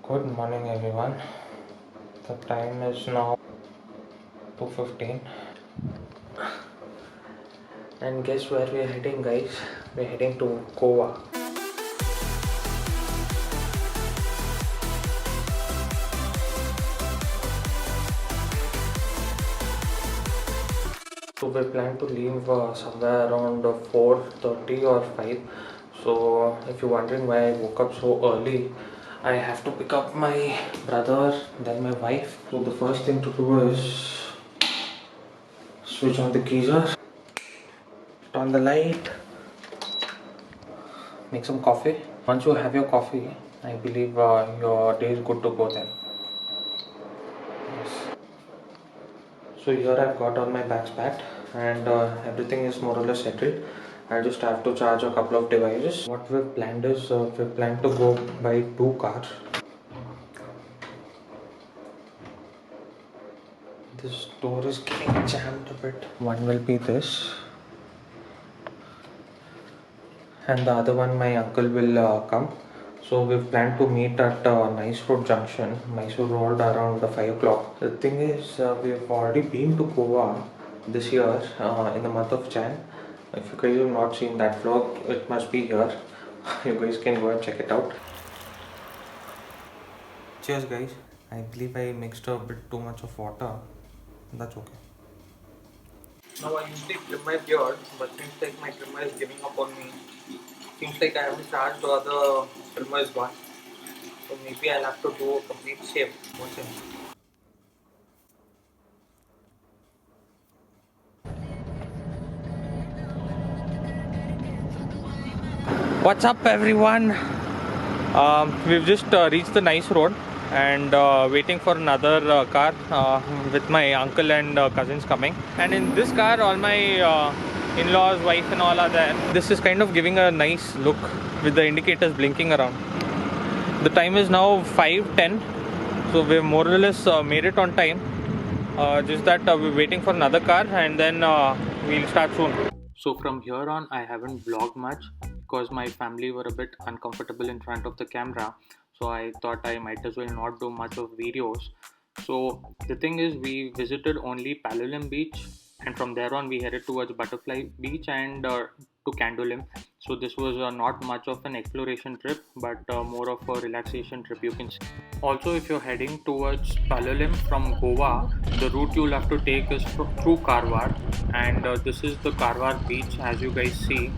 Good morning, everyone. The time is now 2:15, and guess where we are heading, guys? We're heading to Goa. So we plan to leave somewhere around 4:30 or 5. So if you're wondering why I woke up so early, I have to pick up my brother, then my wife. So the first thing to do is switch on the geyser, turn the light, make some coffee. Once you have your coffee, I believe your day is good to go then. Yes. So here I've got all my bags packed and everything is more or less settled. I just have to charge a couple of devices. What we've planned is we've planned to go by two cars. This door is getting jammed a bit. One will be this, and the other one my uncle will come. So we've planned to meet at Nice Road Junction, Mysore Road around 5 o'clock. The thing is, we've already been to Goa this year in the month of Jan. If you guys have not seen that vlog, it must be here. You guys can go and check it out. Cheers, guys. I believe I mixed a bit too much of water. That's okay. Now I usually trim my beard, but seems like my trimmer is giving up on me. Seems like I haven't charged the other trimmer is gone. So maybe I'll have to do a complete shave. What's in? What's up, everyone? We've just reached the Nice Road and waiting for another car with my uncle and cousins coming. And in this car, all my in-laws, wife, and all are there. This is kind of giving a nice look with the indicators blinking around. The time is now 5:10, so we've more or less made it on time. Just that we're waiting for another car and then we'll start soon. So from here on, I haven't vlogged much because my family were a bit uncomfortable in front of the camera. So I thought I might as well not do much of videos. So the thing is, we visited only Palolem Beach, and from there on we headed towards Butterfly Beach and to Candolim. So this was not much of an exploration trip, but more of a relaxation trip, you can say. Also, if you're heading towards Palolem from Goa, the route you'll have to take is through Karwar, and this is the Karwar beach, as you guys see.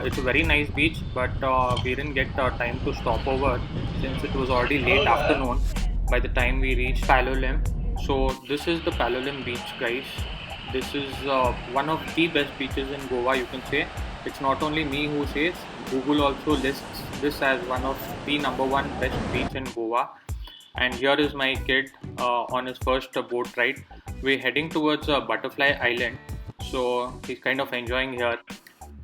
It's a very nice beach, but we didn't get time to stop over since it was already late afternoon by the time we reached Palolem. So this is the Palolem beach, guys. This is one of the best beaches in Goa, you can say. It's not only me who says, Google also lists this as one of the number one best beach in Goa. And here is my kid on his first boat ride. We're heading towards Butterfly Island, so he's kind of enjoying here.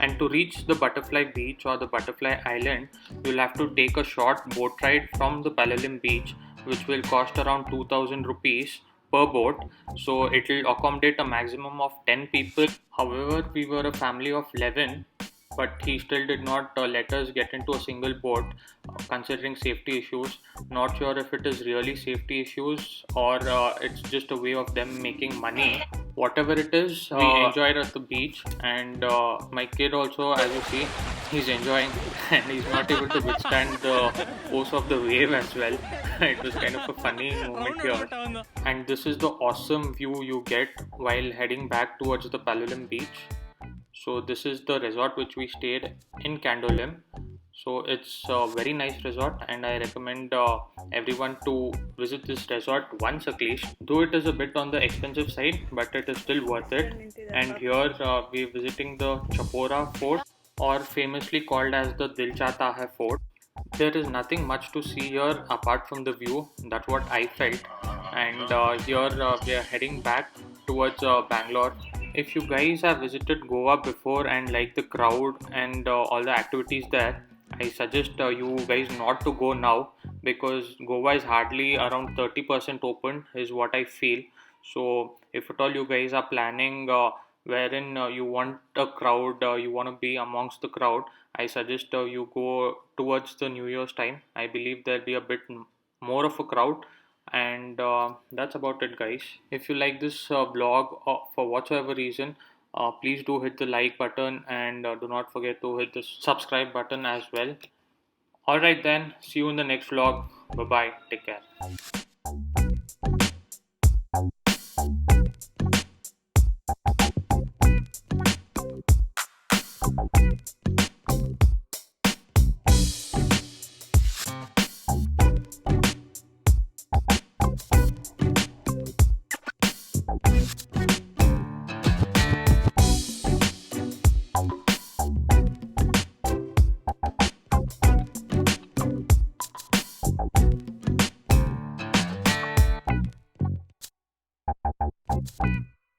And to reach the Butterfly Beach or the Butterfly Island, you'll have to take a short boat ride from the Palolem Beach, which will cost around 2000 rupees per boat. So it will accommodate a maximum of 10 people. However, we were a family of 11, but he still did not let us get into a single boat, considering safety issues. Not sure if it is really safety issues or it's just a way of them making money. Whatever it is, we enjoyed at the beach, and my kid also, as you see, he's enjoying and he's not able to withstand the force of the wave as well. It was kind of a funny moment here. And this is the awesome view you get while heading back towards the Palolem beach. So this is the resort which we stayed in Candolim. So it's a very nice resort, and I recommend everyone to visit this resort once at least. Though it is a bit on the expensive side, but it is still worth it. And here we're visiting the Chapora Fort, or famously called as the Dil Chahta Hai Fort. There is nothing much to see here apart from the view. That's what I felt. And here we are heading back towards Bangalore. If you guys have visited Goa before and like the crowd and all the activities there, I suggest you guys not to go now, because Goa is hardly around 30% open, is what I feel. So, if at all you guys are planning wherein you want a crowd, you want to be amongst the crowd, I suggest you go towards the New Year's time. I believe there'll be a bit more of a crowd. And that's about it, guys. If you like this vlog for whatsoever reason, please do hit the like button, and do not forget to hit the subscribe button as well. Alright then, see you in the next vlog. Bye bye, take care.